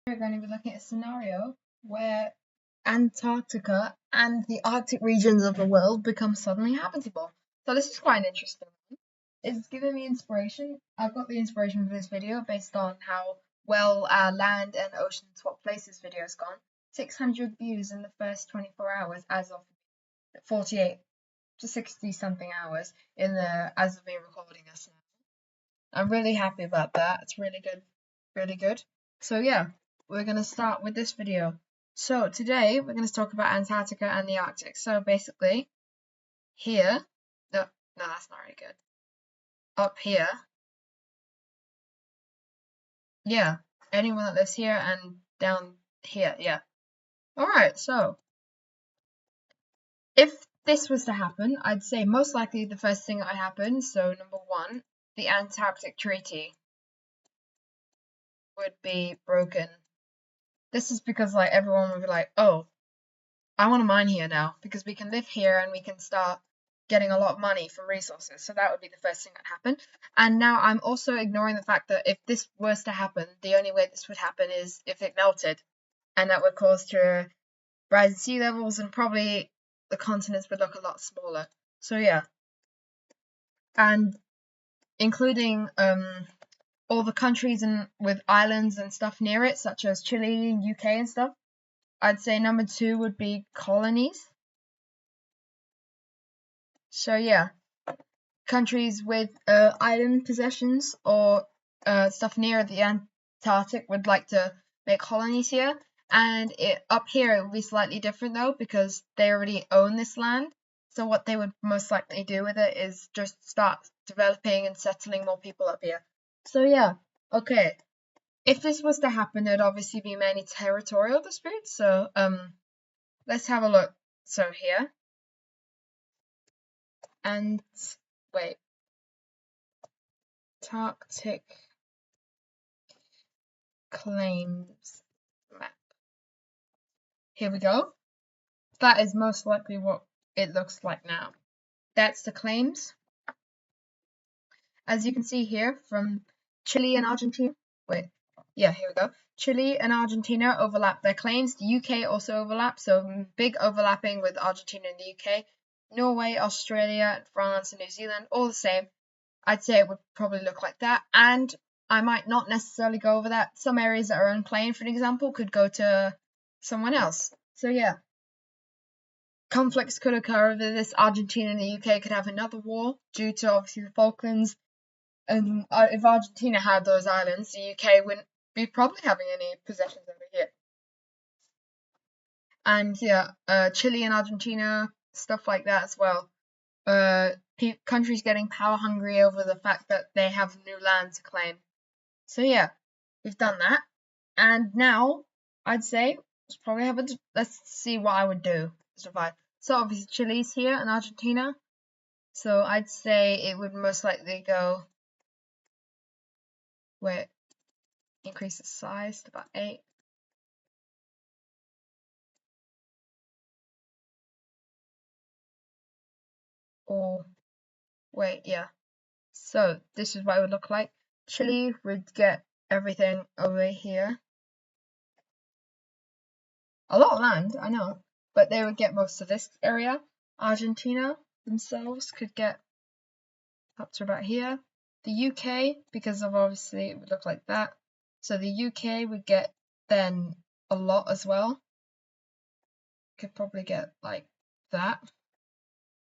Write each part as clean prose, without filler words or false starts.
We're going to be looking at a scenario where Antarctica and the Arctic regions of the world become suddenly habitable. So this is quite an interesting one. It's given me inspiration. I've got the inspiration for this video based on how well our land and ocean swap places video has gone. 600 views in the first 24 hours as of 48 to 60 something hours in the as of me recording this now. I'm really happy about that. It's really good. Really good. So yeah, we're going to start with this video. So today we're going to talk about Antarctica and the Arctic. So basically here, no, that's not really good. Up here, yeah, anyone that lives here and down here, yeah. Alright, so if this was to happen, I'd say most likely the first thing that would happen, so number one, the Antarctic Treaty would be broken. This is because like everyone would be like, oh, I want to mine here now because we can live here and we can start getting a lot of money from resources. So that would be the first thing that happened. And now I'm also ignoring the fact that if this was to happen, the only way this would happen is if it melted, and that would cause to rise in sea levels and probably the continents would look a lot smaller. So yeah, and including all the countries and with islands and stuff near it, such as Chile, UK, and stuff. I'd say number two would be colonies. So yeah, countries with island possessions or stuff near the Antarctic would like to make colonies here. And up here it would be slightly different though because they already own this land. So what they would most likely do with it is just start developing and settling more people up here. So yeah, okay. If this was to happen, there'd obviously be many territorial disputes. So let's have a look. So here, and wait, Antarctic claims map. Here we go. That is most likely what it looks like now. That's the claims. As you can see here from Chile and Argentina. Wait, yeah, here we go. Chile and Argentina overlap their claims. The UK also overlaps, so big overlapping with Argentina and the UK. Norway, Australia, France, and New Zealand, all the same. I'd say it would probably look like that. And I might not necessarily go over that. Some areas that are unclaimed, for example, could go to someone else. So yeah, conflicts could occur over this. Argentina and the UK could have another war due to obviously the Falklands. And if Argentina had those islands, the UK wouldn't be probably having any possessions over here. And yeah, Chile and Argentina, stuff like that as well. Countries getting power hungry over the fact that they have new land to claim. So yeah, we've done that. And now I'd say let's see what I would do to survive. So obviously Chile's here and Argentina. So I'd say it would most likely go where increase the size to about 8. Or wait, yeah. So this is what it would look like. Chile would get everything over here. A lot of land, I know, but they would get most of this area. Argentina themselves could get up to about here. The UK, because of obviously it would look like that. So the UK would get then a lot as well. Could probably get like that.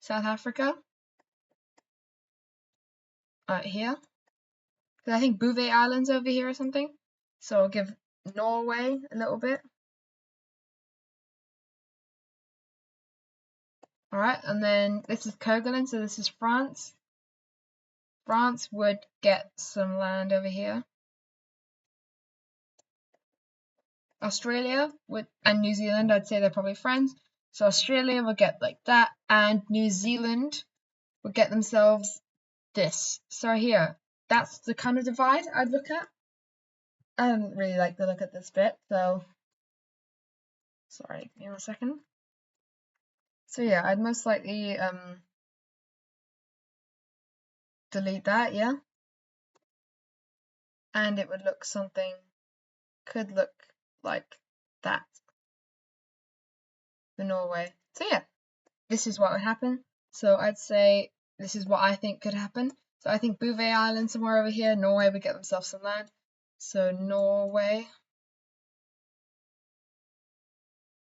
South Africa. Here. I think Bouvet Island's over here or something. So I'll give Norway a little bit. Alright, and then this is Kerguelen, so this is France. France would get some land over here. Australia would, and New Zealand, I'd say they're probably friends. So Australia would get like that, and New Zealand would get themselves this. So here, that's the kind of divide I'd look at. I don't really like the look at this bit, so sorry, give me 1 second. So yeah, I'd most likely delete that, yeah. And it would look something, could look like that for Norway. So yeah, this is what would happen. So I'd say this is what I think could happen. So I think Bouvet Island somewhere over here, Norway would get themselves some land. So Norway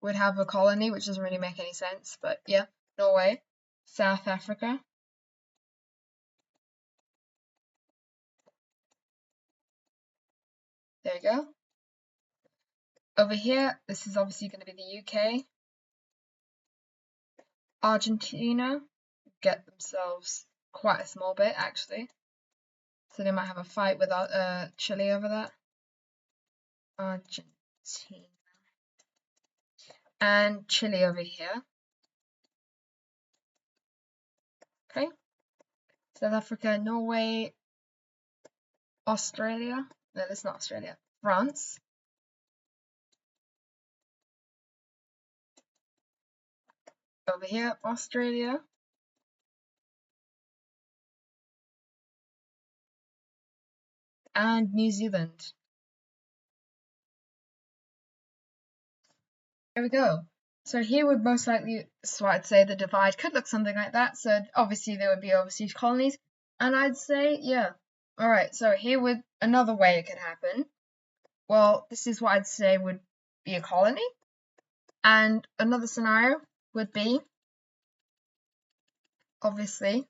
would have a colony, which doesn't really make any sense, but yeah, Norway. South Africa. There you go. Over here, this is obviously going to be the UK. Argentina get themselves quite a small bit, actually. So they might have a fight with Chile over that. Argentina. And Chile over here. Okay. South Africa, Norway, Australia. No, that's not Australia. France. Over here, Australia. And New Zealand. There we go. So here would most likely, so I'd say the divide could look something like that. So obviously there would be overseas colonies. And I'd say, yeah. All right, so here would another way it could happen. Well, this is what I'd say would be a colony. And another scenario would be, obviously,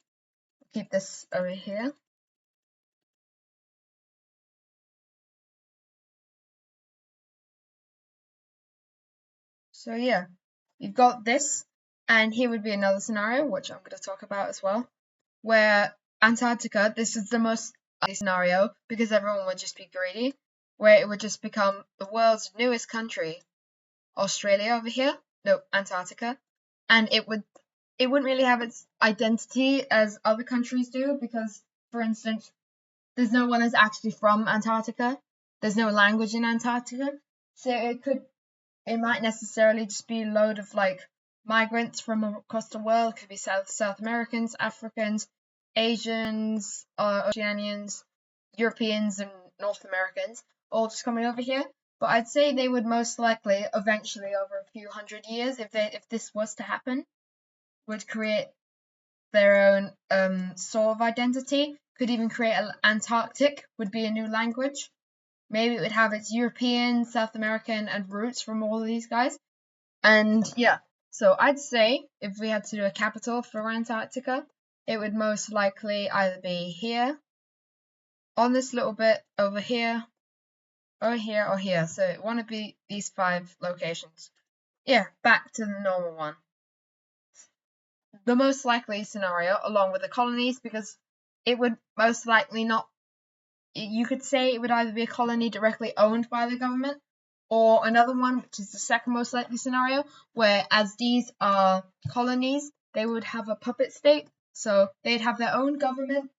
keep this over here. So yeah, you've got this, and here would be another scenario, which I'm going to talk about as well, where Antarctica, this is the most likely scenario because everyone would just be greedy, where it would just become the world's newest country, Australia over here, no, Antarctica, and it wouldn't really have its identity as other countries do because, for instance, there's no one that's actually from Antarctica. There's no language in Antarctica, so it might necessarily just be a load of like migrants from across the world. It could be South Americans, Africans, Asians, Oceanians, Europeans, and North Americans, all just coming over here. But I'd say they would most likely, eventually, over a few hundred years, if this was to happen, would create their own sort of identity. Could even create an Antarctic, would be a new language. Maybe it would have its European, South American, and roots from all of these guys. And yeah, so I'd say if we had to do a capital for Antarctica, it would most likely either be here, on this little bit over here, or here, or here. So it want to be these 5 locations. Yeah, back to the normal one. The most likely scenario, along with the colonies, because it would most likely not. You could say it would either be a colony directly owned by the government, or another one, which is the second most likely scenario, where as these are colonies, they would have a puppet state. So they'd have their own government,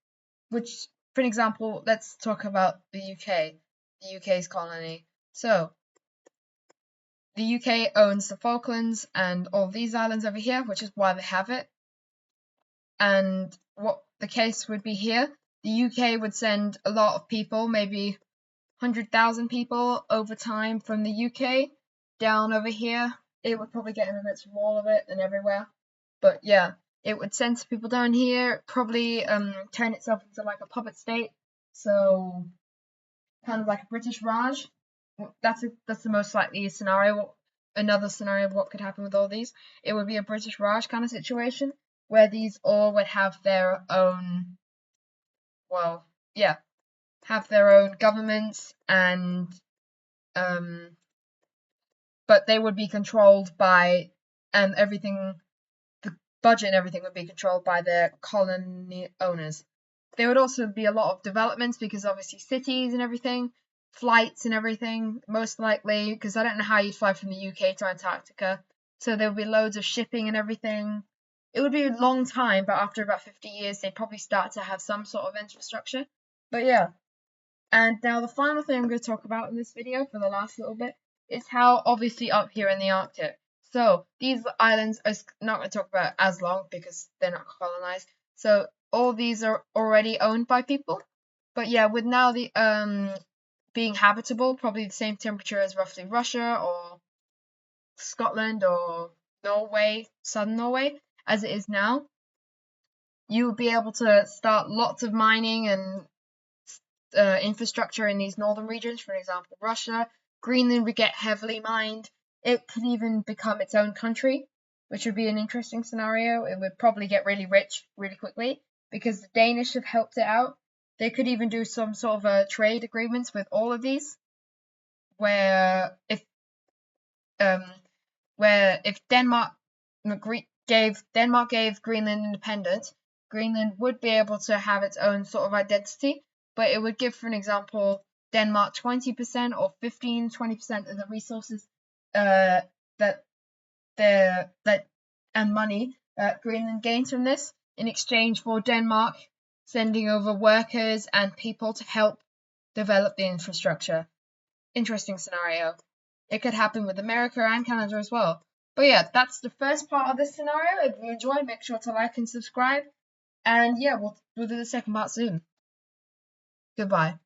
which, for example, let's talk about the UK, the UK's colony. So the UK owns the Falklands and all these islands over here, which is why they have it. And what the case would be here, the UK would send a lot of people, maybe 100,000 people over time from the UK down over here. It would probably get immigrants from all of it and everywhere. But yeah, it would send some people down here, probably turn itself into like a puppet state. So kind of like a British Raj. That's the most likely scenario. Another scenario of what could happen with all these. It would be a British Raj kind of situation where these all would have their own, well, yeah, have their own governments and but they would be controlled by everything, the budget and everything would be controlled by their colony owners. There would also be a lot of developments because obviously cities and everything, flights and everything, most likely, because I don't know how you'd fly from the UK to Antarctica. So there would be loads of shipping and everything. It would be a long time, but after about 50 years, they'd probably start to have some sort of infrastructure. But yeah. And now the final thing I'm going to talk about in this video for the last little bit is how obviously up here in the Arctic. So these islands are not going to talk about as long because they're not colonized. So all these are already owned by people. But yeah, with now the being habitable, probably the same temperature as roughly Russia or Scotland or Norway, southern Norway, as it is now, you would be able to start lots of mining and infrastructure in these northern regions. For example, Russia, Greenland would get heavily mined. It could even become its own country, which would be an interesting scenario. It would probably get really rich really quickly because the Danish have helped it out. They could even do some sort of trade agreements with all of these, um, where if Denmark gave Greenland independence, Greenland would be able to have its own sort of identity, but it would give, for an example, Denmark 20% or 20% of the resources that and money Greenland gains from this in exchange for Denmark sending over workers and people to help develop the infrastructure. Interesting scenario. It could happen with America and Canada as well. But yeah, that's the first part of this scenario. If you enjoyed, make sure to like and subscribe. And yeah, we'll do the second part soon. Goodbye.